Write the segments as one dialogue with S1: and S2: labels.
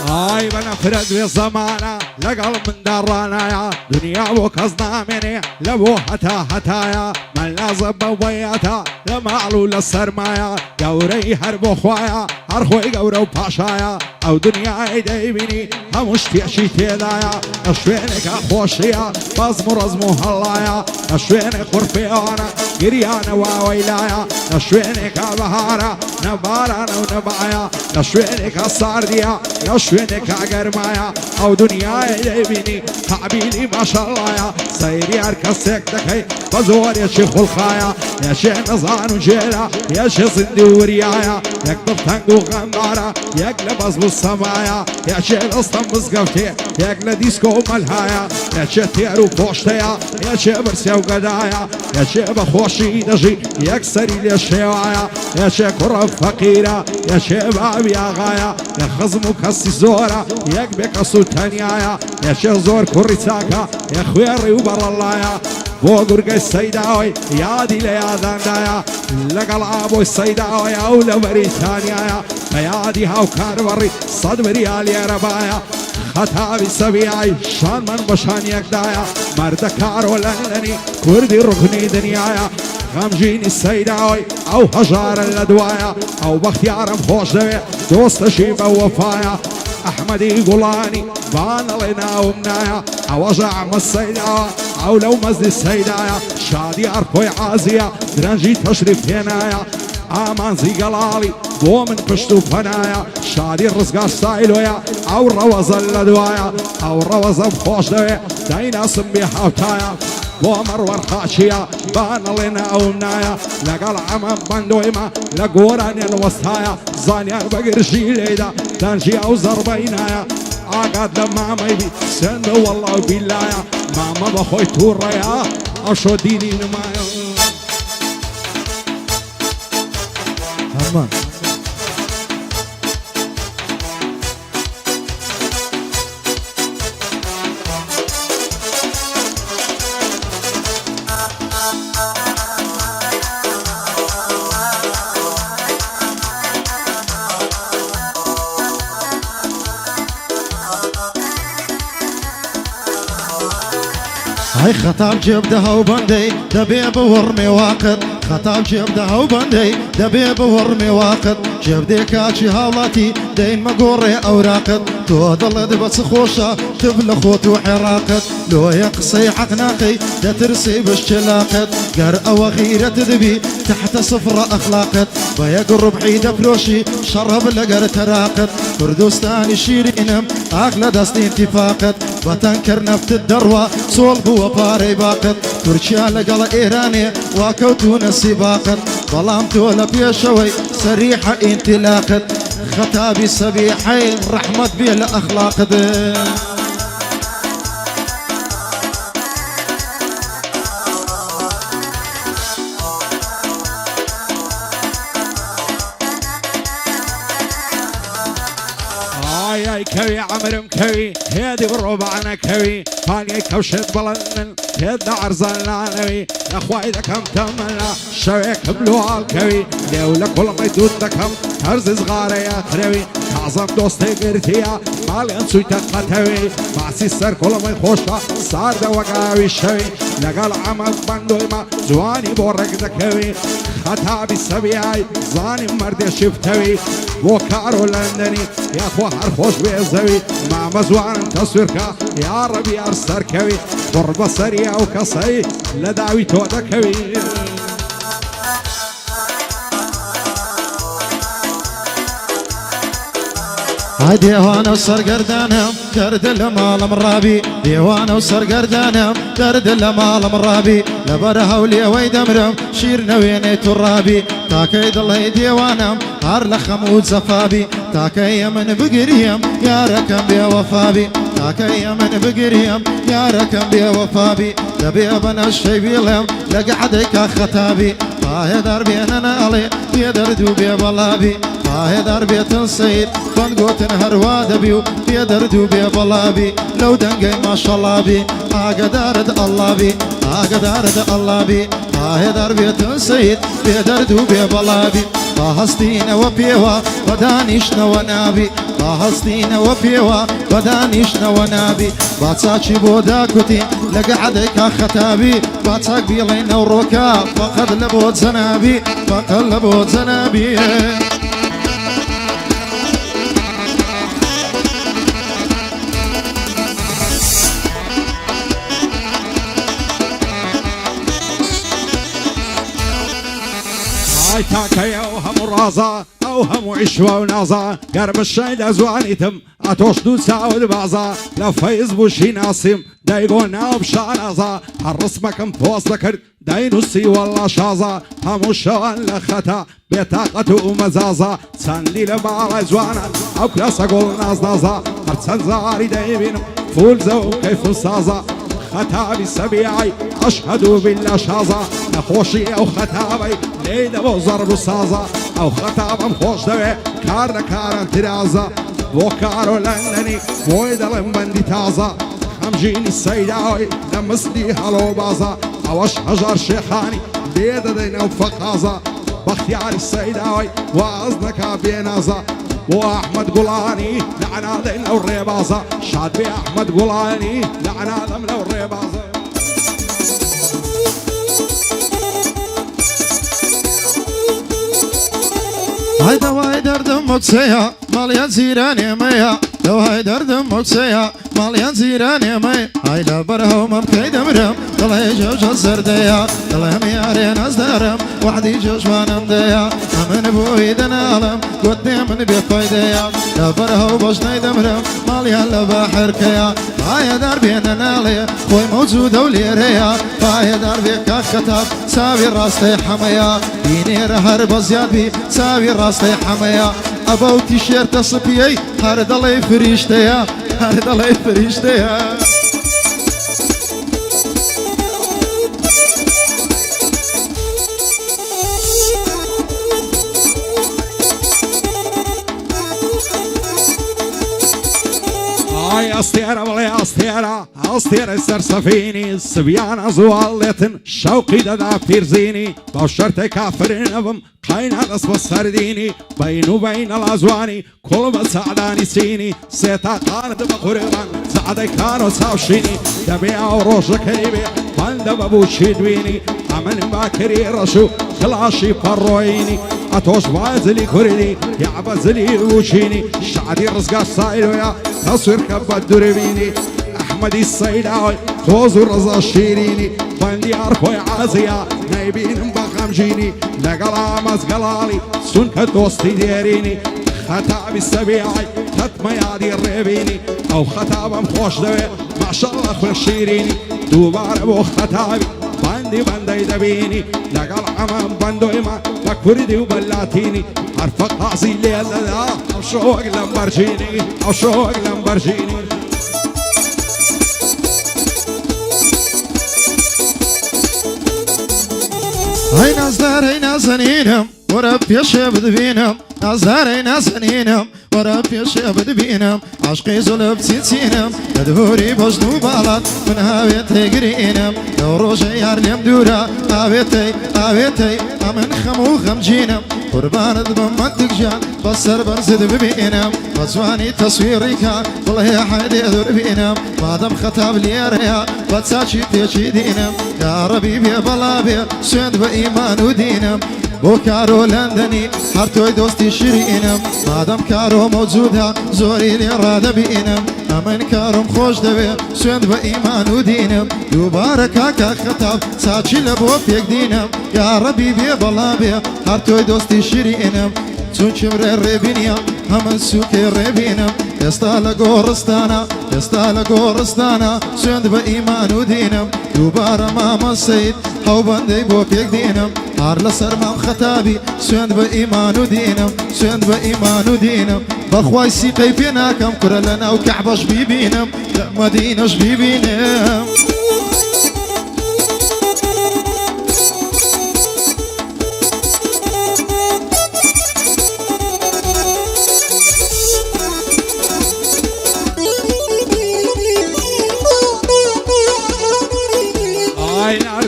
S1: هاي بنفرد بالزمانة لقل من درانايا دنيا وكزنا مني لبو هتايا من لازم بوياتا لمعلو للسرمايا قوري هربو خوايا هرخوي قورو باشايا او دنيا ايدي بيني هموش تيشي تيدايا اشوينك اخوشيا بازمو رزمو هلايا اشوينك خرفيانا قريانا واويلايا اشوينك بهارا نبارانا ونبايا اشوينك الصارديا اشوينك قرمايا او دنيا ايدي بيني قابيلي ما شاء الله يا سيري اركسك دكي بزور يا شيخ الخايا يا شيخ نزان وجيلا يا شيخ زندي وريايا يكتب تنقو غمارة يقلب ازبو السمايا يا شيخ اصلا مزقفتي يقلب ديسكو ملهايا يا شيخ تيرو بوشتيا يا شيخ برسيا وقدايا يا شيخ بخوشي دجي يكسري لي الشيوايا يا شيخ قرب فقيرة يا شيخ بابي غايا يا خزمو كسي زورة يقبك سلطانيايا يا شيخ زور كوريتاكا يا خويري وبر الله بوغرق السيداوي يا دي ليا داندايا لقل ابو السيداوي اولى بريتانيا يا دي هاو كاربري صد بريال يا ربايا خطابي سبيعي شان من بشان يقدايا مرد كارو لنني كردي ركني دنيايا غمجيني السيداوي او هجار الادوايا او بختيارم خوش دوي دوست شيبه وفايا احمدي قولاني بان لنا ومنايا اوجع السيداوي او لو مزد السيدايا شادي اركوي عازية درنجي تشريف هنايا امان زي قلالي ومن بشتو فنايا شادي الرزقار سايلويا او روز الادوايا او روز بخوش دوي داينا سمي حوتايا ومر ورخاشيا بان لنا ومنايا لقل عمم بندويما لقوراني الوسطايا زانيان بقرشي ليدا تنجي او زربينايا عقد لما ما يبي سند والله بالله ماما بخوي توريا اشو ديني نمايا
S2: امان هاي خطاب جبدها وبندي دبي بورمي واقد خطاب جبدها وبندي دبي بورمي واقد جبدي كاتشي هاولاتي دايما قوري اوراقد تو ضلد بس خوشة تبل خوت وحراقد لو يقصي حقناقي دا ترسي بالشلاقد قر او غيرة ذبي تحت صفر اخلاقد بيقرب عيد فلوشي شرب لقر تراقد كردستاني شيرينم اغلى دستي انتفاقد بتنكر نفت الدروة صلب وباري باقد تركيا لقل ايراني واكوتون السباقد ظلام تولى بيشوي سريحة انتلاقد خطابي سبيحين رحمة بيه اخلاق ده
S1: هاي كوي عمر مكوي هادي بالربعنا كوي فاني كوشت بلنن هاد عرزان لانوي يا اخوي كم تمنا شويك بلوها الكوي دولة كل ما يدود دكم هرز صغار يا تروي تعظم دوستي قرتيا مالي انسوي تقتوي معسي السر كل ما يخوشها صار دا وقاوي شوي لقال عمل بندويما زواني بورك دكوي خطابي السبيعي زاني مرد شفتوي وكارو لندني يا اخوة هرخوش بيزوي مع مزوان تصويركا يا ربي ارسر كوي قرب سريع وكسي لداوي تودا كوي
S2: هاي ديوانا وصر قردانم درد المال مرابي ديوانا وصر قردانم درد المال مرابي لبرها ولي ويدمرم شير نويني ترابي تاكيد الله ديوانم هار لخمود زفابي تاكي من بقريم يا ركم بي وفابي تاكي من بقريم يا ركم بي وفابي دبي ابن الشيبي لهم لقعدك خطابي هاي دربي انا علي بيدردو بي بلابي هاي دربي تنسيد بنقوت هروا دبيو بيدردو بي بلابي لو دنقي ما شاء الله بي اقدرد الله بي اقدرد الله بي هاي دربي تنسيد بيدردو بي بلابي هەستینەوە پێوە بەدانیشتنەوە نابی هەستینەوە پێوە بەدانیشتنەوە نابی با چاچی بۆ داکوتی لەگە عەدەیکا خەتابی با چاک بیڵێ نەوڕۆکە فەقەت لە بۆ جەنابی فەقەت لە بۆ جەنابی
S1: هاي تاكايا وهم رازا او هم عشوة ونازا قرب الشايد ازوانيتم اتوش دو ساود بازا لفايز بوشي ناسم دايقونا بشانازا الرسمكم فوز ذكر داينوسي والله شازا همو شوان لختا بطاقة ومزازا سنلي لبارا زوانا او كلاسا قول ناز نازا هرسن زاري دايبينم فول زو كيف سازا خطابي سبيعي أشهد بالله شازا نخوشي أو خطابي ليدا بو ضرب سازا أو خطابم خوش دوي كار كارن ترازا بو كارو لندني مويدا لمبندي تازا خمجيني السيداوي لمسلي هلو بازا أوش هجر شيخاني ليدا دينا وفقازا باختيار السيداوي وأزنكا بينازا واحمد قولاني لعنا دينا والريبازا شاد بي احمد قولاني لعنا دمنا والريبازا
S2: هاي دواي دردم مكسيا ماليان زيراني ميا دواي دردم مكسيا ماليان زيراني ميا هاي لبرها ومبكي دمرم دلهي جوج الزرديا دلهم يارين ازدرم وحدي جوج وانمديا امن بوي دنالم قدي من بفايديا لبرها وبجني دمرم ماليان لبحر كيا هاي دربي نالي خوي موجود وليريا هاي دربي كختاب ساوي راستي حميا ديني رهر بزياد بي ساوي راستي حميا ابو تيشيرت صبيي هر دلي فريشتيا هر دلي فريشتيا
S1: هاي استيرة ولا استيرة استيرة سرسفيني السبيان زوالتن شوقي دا فيرزيني بوشرت كافرين ابم قاينا غصب السرديني بين وبين الازواني كل ما سعداني سيني سيتا قانت بقربان سعدي كانوا ساوشيني دبيع وروش كريبي بند بابوشي دويني عمل باكري رشو خلاشي فرويني اتوش بازلي كردي يا بازلي وشيني شعدي رزقاش سايلو يا تصوير كبد دربيني احمدي السيداوي توز الرزا الشيريني بندي عرفو عازيا نايبين بخمجيني لقلا مزقلالي سنك دوستي ديريني خطاب السبيعي ختم يادي الريبيني او خطابم خوش دوي ما شاء الله اخو الشيريني دوبار ابو خطابي بندي دبيني لقل عمان بندو إما بكفردي وبلاتيني عرف قاسي الليل لا أو شوق لمبرجيني أو شوق لمبرجيني
S2: هاي نازدار هاي نازنينم ورب يشب دبينم نازدار هاي نازنينم ورب يشب دبينم عشقي زلب سينم دهوري بجنو بالات من هاويتي قرينم لو روجي هارلم دورا هاويتي امن خمو خمجينم قربان بمنطق جان بصر برزد ببينم بزواني تصويريكا والله يا حيدي ذر بينم مادام خطاب لي ريا بتساچي تيجي دينم يا ربي بي بلا بي سند بإيمان ودينم بو كارو لندني هرتوي دوستي شيرينم مادام كارو موجودة زوري لي راد بينم امن كارم خوش دوي سند بإيمان ودينم يبارك هكا خطاب ساچي لبو بيك دينم يا ربي بي بلا بي هرتوي دوستي شيرينم چونچم ربينيا هم سوكي ربينم يستاهل غورستانا سند بإيمان ودينم دوباره ماما سيد هاو بندي بو بيك دينم هار لسر مام خطابي سند بإيمان ودينم بخواي سيقي بينا كم كرلنا وكعبش بيبينم لا مدينش بيبينم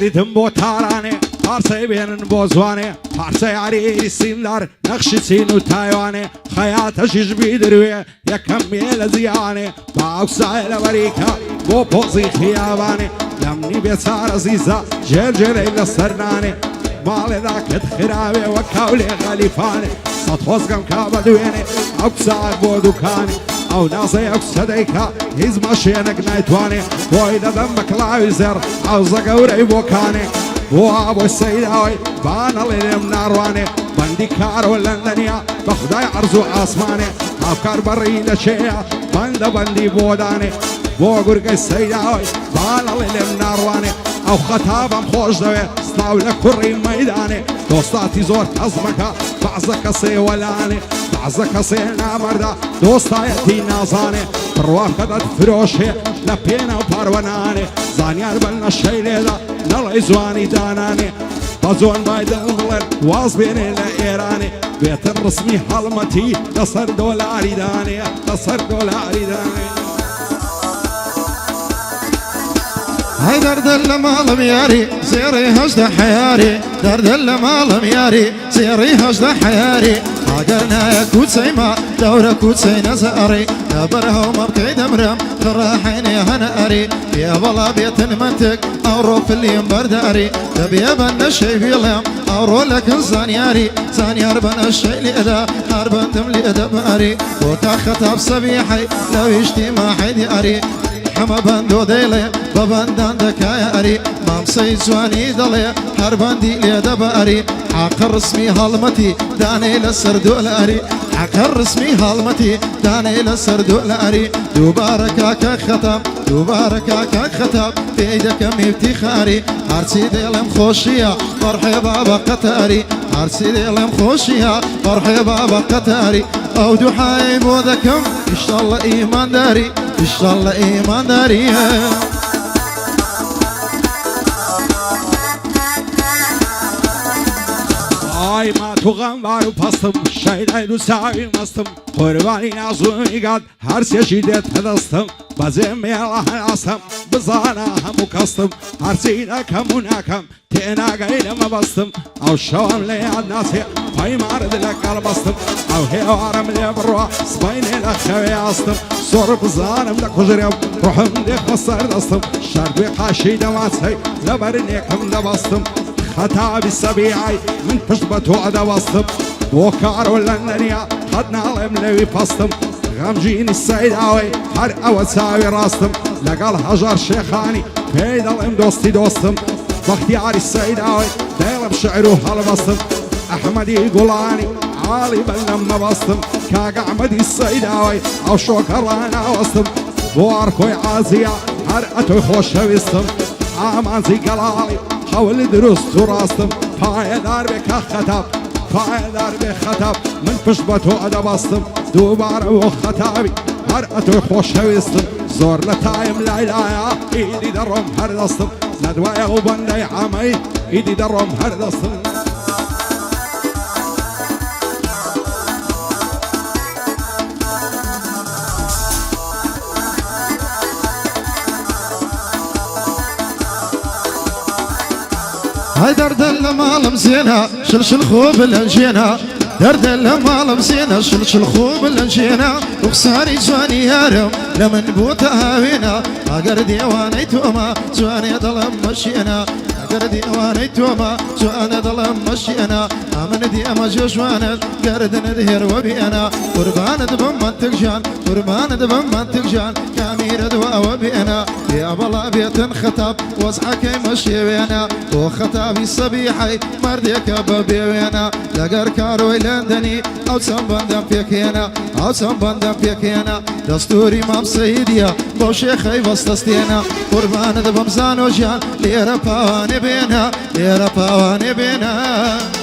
S1: ريتم بو تاراني پارچەی بێنن بۆ جوانێ پارچەی عەریری سیمدار نەخشی چین و تایوانێ خەیاتەشیش بیدروێ یەکەم مێ لە زیانێ باوسایە لە وەریکە بۆ پۆزی خیابانێ لەمنی بێچارە زیزە جێرجێرەی لەسەر نانێ ماڵێدا کت خراوێ وە کاولێ غەلیفانێ سەد خۆزگەم کا بە دوێنێ ئەو کسات بۆ دوکانێ ئەو نازەی ئەو سەدەیکە هیچ مەشێنێک نایتوانێ بۆی دەدەم بە کڵاوی زێر ئەوزە گەورەی بۆکانێ بۆ بۆی سەیداوەی بانەڵێ لێم ناڕوانێ بەندی کارۆ لەندەنیا بە خودای عەرز و ئاسمانێ هاوکار بەڕی لە چێیە بەندە بەندی بۆدانێ بۆ گورگەی سەیداوەی بانەڵێ لێم ناڕوانێ ئەو خەتابم خۆش دەوێ سلااو لە کوڕی مەیدانێ دۆستاتی زۆر کەس مەکە بەعزە کەسێ وەلانێ بەعزە کەسێ نامەردە دۆستایەتی نازانێ بڕواکە دەت فرۆشێ لە پێنە و پاروەنانێ زانیار بن لە شەی لێدا نەڵی جوانی دانانێ بە جۆن بایدن بڵێن واز بێنێ لە ئێرانێ بێتن ڕسمی هەڵمەتی لەسەر دۆلاری دانێ لەسەر دۆلاری دانێ
S2: هاي دردل مالم ياري زيري هجد حياري دردل مالم ياري زيري هجد حياري عقرنا كوت سيما دورة كوت سينا زاري نبرها ومبكي دمرم خراحيني هنأري يا بلا بيت منتك أورو في الليم برداري تبي بنا الشي في الليم أورو لك الزانياري زانيار بنا الشي لإدا هربان تملي إدا باري وتاخطها بصبيحي لو يشتي ما حيدي أري حما بندو ديلي ببندان دكايا أري مامسي جواني دلي هر بندي ليدا باري حق الرسمي هالمتي داني لسردو الأري حق الرسمي هالمتي داني لسردو الأري دوباركا كختم دوباركا كختم في ايدك ميبتي خاري هرسي ديلم خوشيا فرحي بابا قتاري هرسي ديلم خوشيا فرحي بابا قتاري او دحاي بوذكم ان شاء الله ايمان داري ان شاء الله ايمان داري
S1: ئای ما توغەمبار و پەستم شەیدای دوو چاوی مەستم قوربانی نازوونی گات هەرچێکی دێت هەدەستم بەجێ مێڵە هەناسم بزانە هەموو کەستم هەرچی نەکەم و ناکەم تێناگەی لەمە بەستم ئەو شەوەم لە یاد ناچێ پەیمانت لەگەڵ بەستم ئەو هێوارم لێ بڕوە سبەینێ لە خەوێ ئاستم زۆر بزانم لە کوژرێم ڕوحم دێکمە سەر دەستم شەرگوێ قاشی دەماچەی لەبەر نێکم دەبەستم خەتابی سەبیعی من پشت بە تۆ ئەدەبەستم بۆ کارۆ لەندەنیا قەت ناڵێم لەوی پەستم غەمگینی سەیداوەی هەر ئەوە چاوی ڕاستم لەگەڵ هەژار شێخانی پێی دەڵێم دۆستی دۆستم بەختیاری سەیداوەی دەیڵم شعر و هەڵبەستم ئەحمەدی گوڵانی عاڵی بەلەم مەبەستم کاگە ئەحمەدی سەیداوەی ئەو شۆکە ڕاناوەستم بۆ ئەرکۆی عازیە هەر ئەتۆی خۆشەویستم ئامانزی گەڵاڵی حول دروست و راستم پایدار به که خطاب پایدار به خطاب من پشت با تو ئەدەبەستم دووبارە و خەتابی هەر ئەتۆی خۆشەویستم زۆر لە تایم لایلایە ئیدی دەڕۆم هەردەستم نەدوایە و بەندەی عەمەی ئیدی دەڕۆم هەردەستم
S2: هاي دردل مالم زينة شلشل خوب الانجينا دردل مالم زينة شلشل خوب الانجينا وخساري جواني هارم لمن بوت هاوينا اگر ديواني توما جواني ظلم مشينا اگر ديواني توما جواني ظلم مشينا امن دي اما جوشوانا قردن دهر وبينا قربان دبم منطق جان قربان دبم منطق جان كامير دوا وبينا يا بلا بيت خطاب وصحكي مشي بينا وخطابي صبيحي مرديك ببينا لقر كاروي لندني او سنبندم فيكينا او سنبندم فيكينا دستوري مام سيديا بو شيخي وسطستينا قربان دبم زانو جان ليرا باواني بينا ليرا باواني بينا